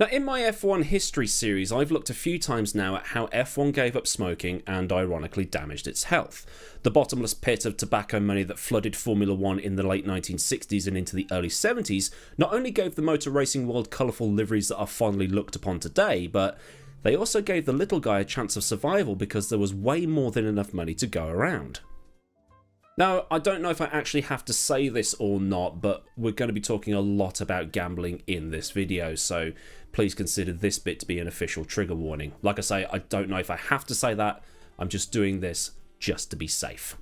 Now, in my F1 history series, I've looked a few times now at how F1 gave up smoking and ironically damaged its health. The bottomless pit of tobacco money that flooded Formula 1 in the late 1960s and into the early 70s not only gave the motor racing world colourful liveries that are fondly looked upon today, but they also gave the little guy a chance of survival because there was way more than enough money to go around. Now, I don't know if I actually have to say this or not, but we're going to be talking a lot about gambling in this video, so please consider this bit to be an official trigger warning. Like I say, I don't know if I have to say that, I'm just doing this just to be safe.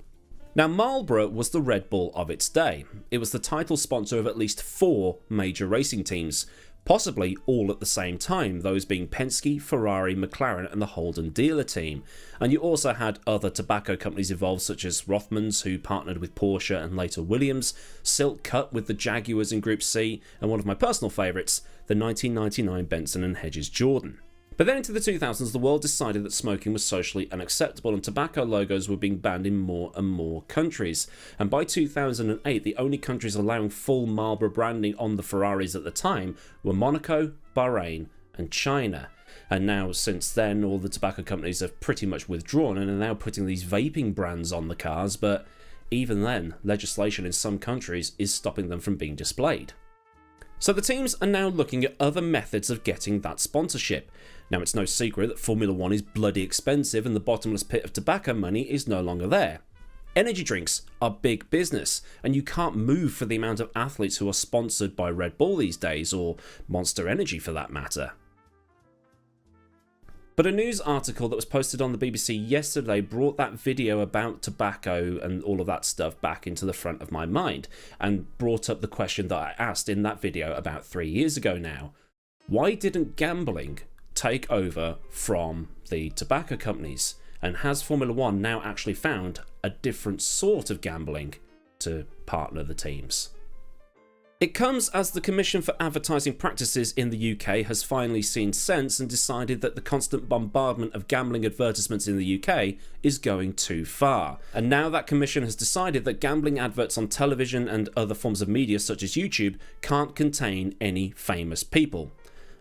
Now, Marlboro was the Red Bull of its day. It was the title sponsor of at least 4 major racing teams, possibly all at the same time, those being Penske, Ferrari, McLaren and the Holden dealer team. And you also had other tobacco companies involved such as Rothmans, who partnered with Porsche and later Williams, Silk Cut with the Jaguars in Group C, and one of my personal favourites, the 1999 Benson and Hedges Jordan. But then into the 2000s, the world decided that smoking was socially unacceptable and tobacco logos were being banned in more and more countries. And by 2008, the only countries allowing full Marlboro branding on the Ferraris at the time were Monaco, Bahrain and China. And now, since then, all the tobacco companies have pretty much withdrawn and are now putting these vaping brands on the cars, but even then, legislation in some countries is stopping them from being displayed. So the teams are now looking at other methods of getting that sponsorship. Now, it's no secret that Formula 1 is bloody expensive and the bottomless pit of tobacco money is no longer there. Energy drinks are big business, and you can't move for the amount of athletes who are sponsored by Red Bull these days, or Monster Energy for that matter. But a news article that was posted on the BBC yesterday brought that video about tobacco and all of that stuff back into the front of my mind, and brought up the question that I asked in that video about 3 years ago now. Why didn't gambling take over from the tobacco companies? And has Formula 1 now actually found a different sort of gambling to partner the teams? It comes as the Commission for Advertising Practices in the UK has finally seen sense and decided that the constant bombardment of gambling advertisements in the UK is going too far. And now that Commission has decided that gambling adverts on television and other forms of media such as YouTube can't contain any famous people.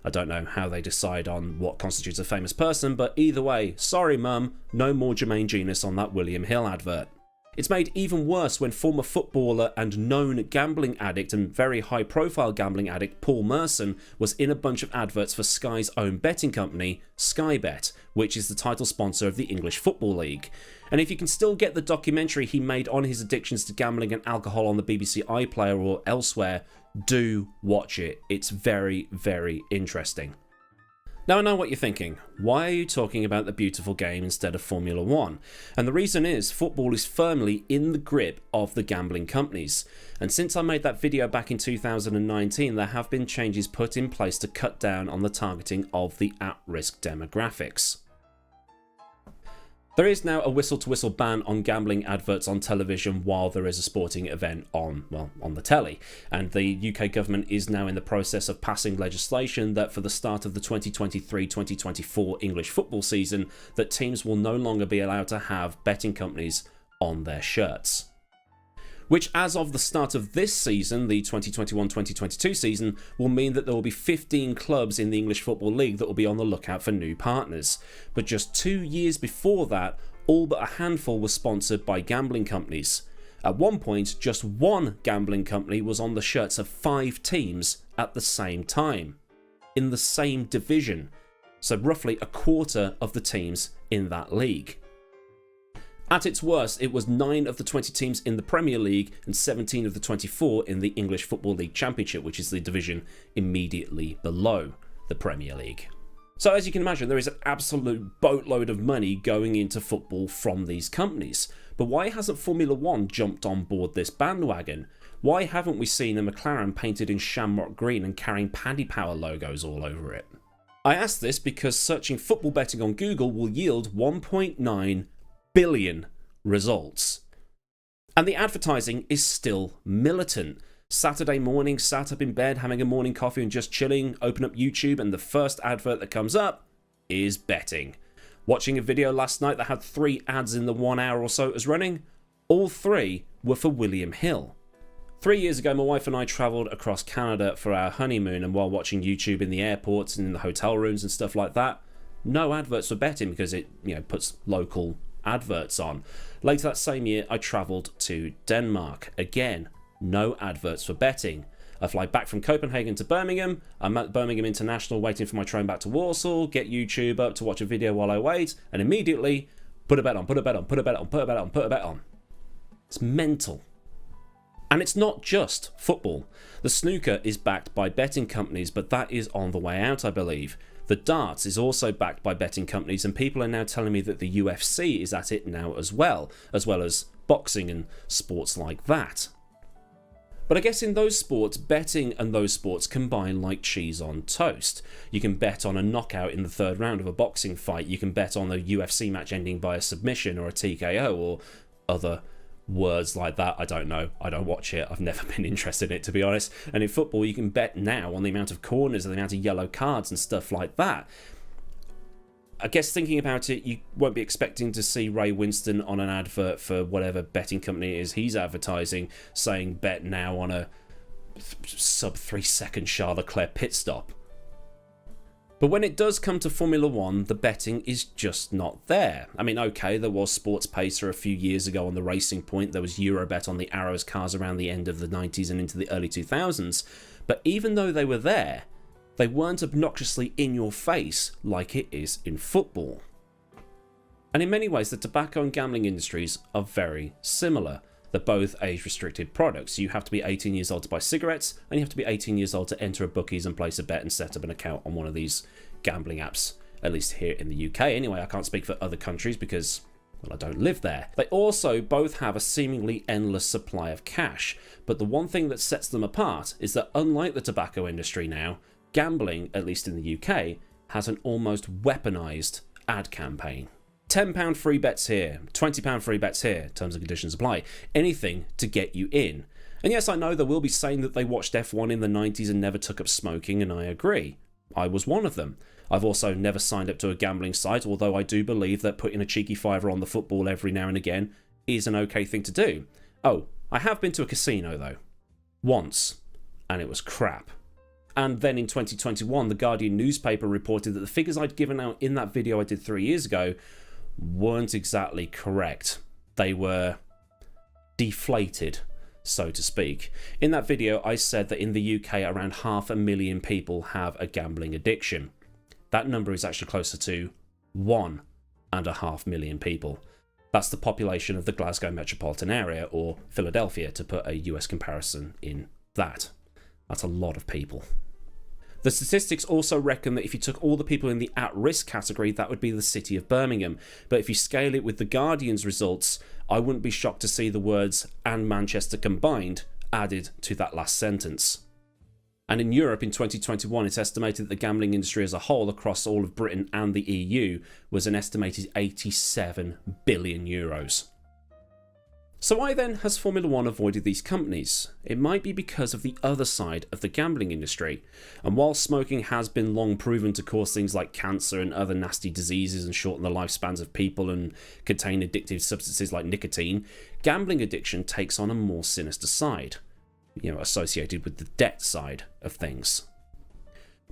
I don't know how they decide on what constitutes a famous person, but either way, sorry mum, no more Jermaine Genius on that William Hill advert. It's made even worse when former footballer and known gambling addict and very high profile gambling addict Paul Merson was in a bunch of adverts for Sky's own betting company, Sky Bet, which is the title sponsor of the English Football League. And if you can still get the documentary he made on his addictions to gambling and alcohol on the BBC iPlayer or elsewhere, do watch it. It's very, very interesting. Now I know what you're thinking, why are you talking about the beautiful game instead of Formula 1? And the reason is, football is firmly in the grip of the gambling companies. And since I made that video back in 2019, there have been changes put in place to cut down on the targeting of the at-risk demographics. There is now a whistle-to-whistle ban on gambling adverts on television while there is a sporting event on the telly. And the UK government is now in the process of passing legislation that for the start of the 2023-2024 English football season, that teams will no longer be allowed to have betting companies on their shirts. Which, as of the start of this season, the 2021-2022 season, will mean that there will be 15 clubs in the English Football League that will be on the lookout for new partners. But just 2 years before that, all but a handful were sponsored by gambling companies. At one point, just one gambling company was on the shirts of 5 teams at the same time, in the same division, so roughly a quarter of the teams in that league. At its worst, it was 9 of the 20 teams in the Premier League and 17 of the 24 in the English Football League Championship, which is the division immediately below the Premier League. So as you can imagine, there is an absolute boatload of money going into football from these companies. But why hasn't Formula 1 jumped on board this bandwagon? Why haven't we seen a McLaren painted in shamrock green and carrying Paddy Power logos all over it? I ask this because searching football betting on Google will yield 1.9 billion results. And the advertising is still militant. Saturday morning, sat up in bed, having a morning coffee and just chilling, open up YouTube and the first advert that comes up is betting. Watching a video last night that had 3 ads in the 1 hour or so it was running, all 3 were for William Hill. 3 years ago, my wife and I travelled across Canada for our honeymoon, and while watching YouTube in the airports and in the hotel rooms and stuff like that, no adverts for betting because it, puts local adverts on. Later that same year, I travelled to Denmark. Again, no adverts for betting. I fly back from Copenhagen to Birmingham. I'm at Birmingham International waiting for my train back to Warsaw, get YouTube up to watch a video while I wait, and immediately put a bet on, put a bet on, put a bet on, put a bet on, put a bet on. It's mental. And it's not just football. The snooker is backed by betting companies, but that is on the way out, I believe. The darts is also backed by betting companies, and people are now telling me that the UFC is at it now as well as boxing and sports like that. But I guess in those sports, betting and those sports combine like cheese on toast. You can bet on a knockout in the third round of a boxing fight. You can bet on a UFC match ending by a submission or a TKO or other words like that. I don't know. I don't watch it. I've never been interested in it, to be honest. And in football, you can bet now on the amount of corners and the amount of yellow cards and stuff like that. I guess thinking about it, you won't be expecting to see Ray Winston on an advert for whatever betting company it is he's advertising, saying bet now on a sub 3 second Charles Leclerc pit stop. But when it does come to Formula 1, the betting is just not there. I mean, okay, there was Sports Pacer a few years ago on the Racing Point, there was Eurobet on the Arrows cars around the end of the 90s and into the early 2000s, but even though they were there, they weren't obnoxiously in your face like it is in football. And in many ways, the tobacco and gambling industries are very similar. They're both age-restricted products. You have to be 18 years old to buy cigarettes, and you have to be 18 years old to enter a bookies and place a bet and set up an account on one of these gambling apps, at least here in the UK. Anyway, I can't speak for other countries because, well, I don't live there. They also both have a seemingly endless supply of cash, but the one thing that sets them apart is that unlike the tobacco industry now, gambling, at least in the UK, has an almost weaponised ad campaign. £10 free bets here, £20 free bets here, terms and conditions apply. Anything to get you in. And yes, I know there will be saying that they watched F1 in the 90s and never took up smoking, and I agree. I was one of them. I've also never signed up to a gambling site, although I do believe that putting a cheeky fiver on the football every now and again is an okay thing to do. Oh, I have been to a casino though. Once. And it was crap. And then in 2021, the Guardian newspaper reported that the figures I'd given out in that video I did 3 years ago weren't exactly correct. They were deflated, so to speak. In that video, I said that in the UK, around 500,000 people have a gambling addiction. That number is actually closer to 1.5 million people. That's the population of the Glasgow metropolitan area, or Philadelphia, to put a US comparison in that. That's a lot of people. The statistics also reckon that if you took all the people in the at-risk category, that would be the city of Birmingham. But if you scale it with the Guardian's results, I wouldn't be shocked to see the words "and Manchester combined" added to that last sentence. And in Europe in 2021, it's estimated that the gambling industry as a whole across all of Britain and the EU was an estimated €87 billion. So why then has Formula 1 avoided these companies? It might be because of the other side of the gambling industry. And while smoking has been long proven to cause things like cancer and other nasty diseases and shorten the lifespans of people and contain addictive substances like nicotine, gambling addiction takes on a more sinister side, associated with the debt side of things.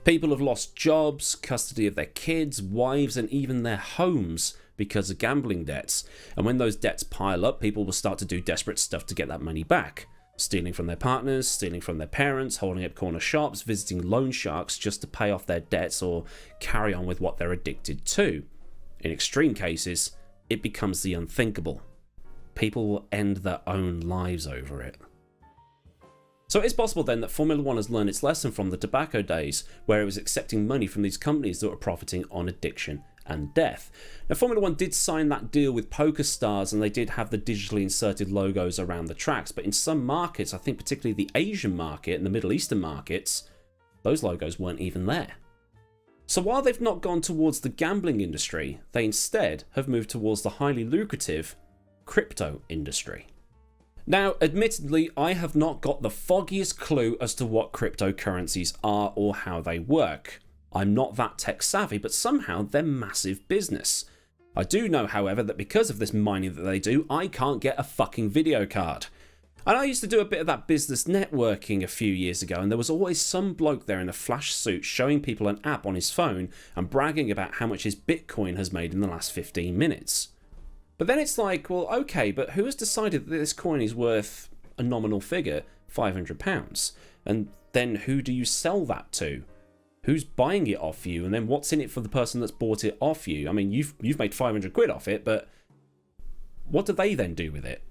People have lost jobs, custody of their kids, wives, and even their homes because of gambling debts. And when those debts pile up, people will start to do desperate stuff to get that money back. Stealing from their partners, stealing from their parents, holding up corner shops, visiting loan sharks just to pay off their debts or carry on with what they're addicted to. In extreme cases, it becomes the unthinkable. People will end their own lives over it. So it's possible then that Formula 1 has learned its lesson from the tobacco days, where it was accepting money from these companies that were profiting on addiction and death. Now, Formula 1 did sign that deal with PokerStars, and they did have the digitally inserted logos around the tracks, but in some markets, I think particularly the Asian market and the Middle Eastern markets, those logos weren't even there. So while they've not gone towards the gambling industry, they instead have moved towards the highly lucrative crypto industry. Now, admittedly, I have not got the foggiest clue as to what cryptocurrencies are or how they work. I'm not that tech savvy, but somehow they're massive business. I do know, however, that because of this mining that they do, I can't get a fucking video card. And I used to do a bit of that business networking a few years ago, and there was always some bloke there in a flash suit showing people an app on his phone and bragging about how much his Bitcoin has made in the last 15 minutes. But then it's like, well, okay, but who has decided that this coin is worth a nominal figure, £500? And then who do you sell that to? Who's buying it off you? And then what's in it for the person that's bought it off you? I mean, you've made 500 quid off it, but what do they then do with it?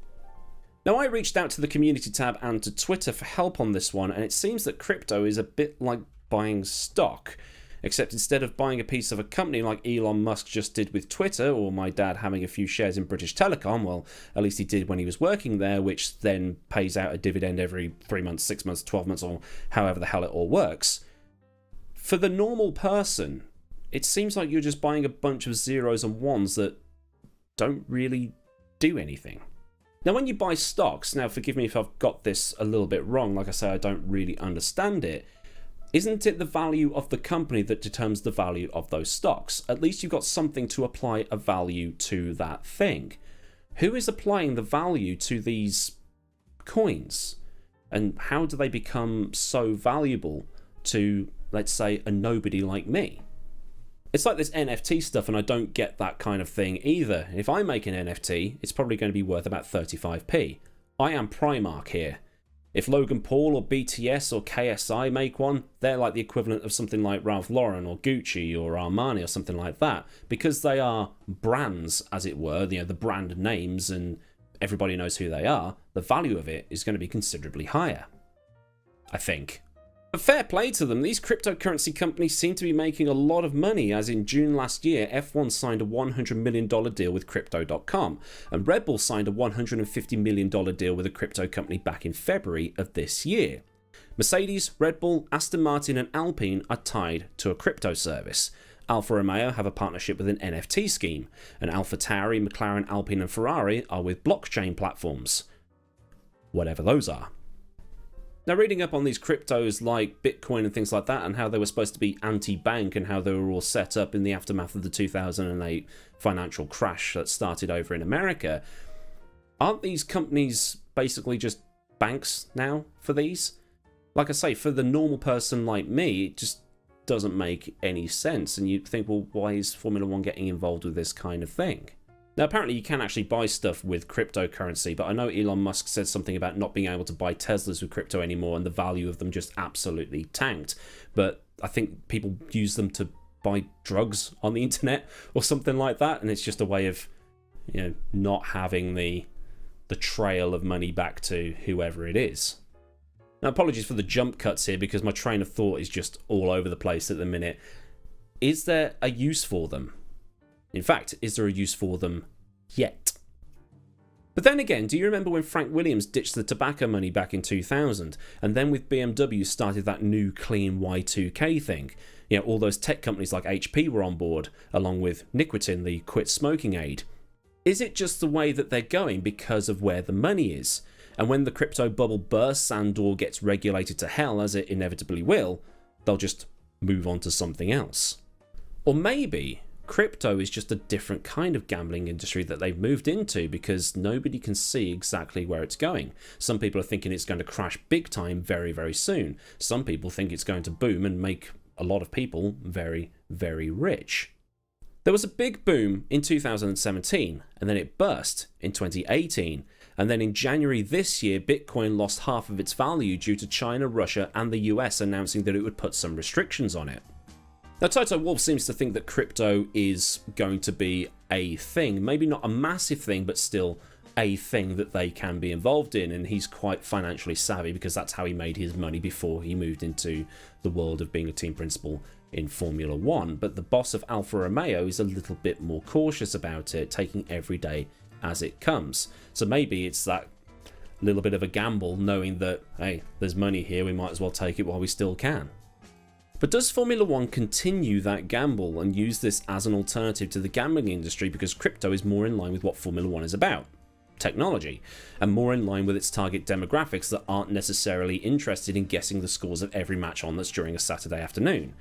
Now, I reached out to the community tab and to Twitter for help on this one, and it seems that crypto is a bit like buying stock, except instead of buying a piece of a company like Elon Musk just did with Twitter, or my dad having a few shares in British Telecom, well, at least he did when he was working there, which then pays out a dividend every 3 months, 6 months, 12 months, or however the hell it all works. For the normal person, it seems like you're just buying a bunch of zeros and ones that don't really do anything. Now, when you buy stocks, now forgive me if I've got this a little bit wrong, like I say, I don't really understand it. Isn't it the value of the company that determines the value of those stocks? At least you've got something to apply a value to that thing. Who is applying the value to these coins? And how do they become so valuable to, let's say, a nobody like me? It's like this NFT stuff, and I don't get that kind of thing either. If I make an NFT, it's probably going to be worth about 35p. I am Primark here. If Logan Paul or BTS or KSI make one, they're like the equivalent of something like Ralph Lauren or Gucci or Armani or something like that, because they are brands, as it were, the brand names, and everybody knows who they are. The value of it is going to be considerably higher, I think. But fair play to them, these cryptocurrency companies seem to be making a lot of money, as in June last year, F1's signed a $100 million deal with Crypto.com, and Red Bull signed a $150 million deal with a crypto company back in February of this year. Mercedes, Red Bull, Aston Martin and Alpine are tied to a crypto service. Alfa Romeo have a partnership with an NFT scheme, and AlphaTauri, McLaren, Alpine and Ferrari are with blockchain platforms. Whatever those are. Now, reading up on these cryptos like Bitcoin and things like that, and how they were supposed to be anti-bank and how they were all set up in the aftermath of the 2008 financial crash that started over in America, aren't these companies basically just banks now for these? Like I say, for the normal person like me, it just doesn't make any sense. And you think, well, why is Formula One getting involved with this kind of thing? Now, apparently you can actually buy stuff with cryptocurrency, but I know Elon Musk said something about not being able to buy Teslas with crypto anymore, and the value of them just absolutely tanked. But I think people use them to buy drugs on the internet or something like that, and it's just a way of, not having the trail of money back to whoever it is. Now, apologies for the jump cuts here, because my train of thought is just all over the place at the minute. Is there a use for them? In fact, is there a use for them yet? But then again, do you remember when Frank Williams ditched the tobacco money back in 2000, and then with BMW started that new clean Y2K thing? All those tech companies like HP were on board, along with nicotine, the quit smoking aid. Is it just the way that they're going because of where the money is? And when the crypto bubble bursts and or gets regulated to hell, as it inevitably will, they'll just move on to something else. Or maybe crypto is just a different kind of gambling industry that they've moved into because nobody can see exactly where it's going. Some people are thinking it's going to crash big time very, very soon. Some people think it's going to boom and make a lot of people very, very rich. There was a big boom in 2017, and then it burst in 2018. And then in January this year, Bitcoin lost half of its value due to China, Russia, and the US announcing that it would put some restrictions on it. Now, Toto Wolff seems to think that crypto is going to be a thing. Maybe not a massive thing, but still a thing that they can be involved in. And he's quite financially savvy because that's how he made his money before he moved into the world of being a team principal in Formula One. But the boss of Alfa Romeo is a little bit more cautious about it, taking every day as it comes. So maybe it's that little bit of a gamble, knowing that, hey, there's money here, we might as well take it while we still can. But does Formula One continue that gamble and use this as an alternative to the gambling industry because crypto is more in line with what Formula One is about? Technology, and more in line with its target demographics that aren't necessarily interested in guessing the scores of every match on that's during a Saturday afternoon.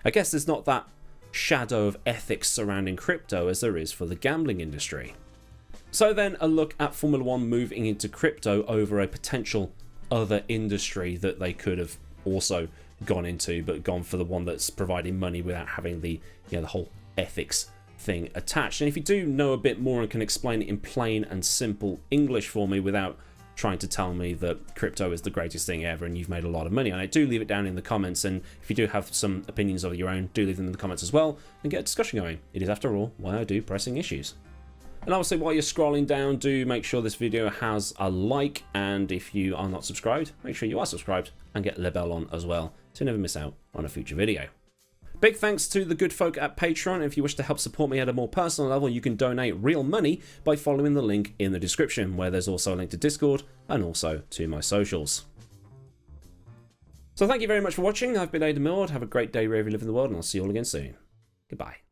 I guess there's not that shadow of ethics surrounding crypto as there is for the gambling industry. So then a look at Formula 1 moving into crypto over a potential other industry that they could have also gone into, but gone for the one that's providing money without having the the whole ethics thing attached. And if you do know a bit more and can explain it in plain and simple English for me without trying to tell me that crypto is the greatest thing ever and you've made a lot of money on it, do leave it down in the comments. And if you do have some opinions of your own, do leave them in the comments as well and get a discussion going. It is, after all, why I do pressing issues. And obviously, while you're scrolling down, do make sure this video has a like, and if you are not subscribed, make sure you are subscribed and get the bell on as well to never miss out on a future video. Big thanks to the good folk at Patreon. If you wish to help support me at a more personal level, you can donate real money by following the link in the description, where there's also a link to Discord and also to my socials. So thank you very much for watching. I've been Millward. Have a great day wherever you live in the world, and I'll see you all again soon. Goodbye.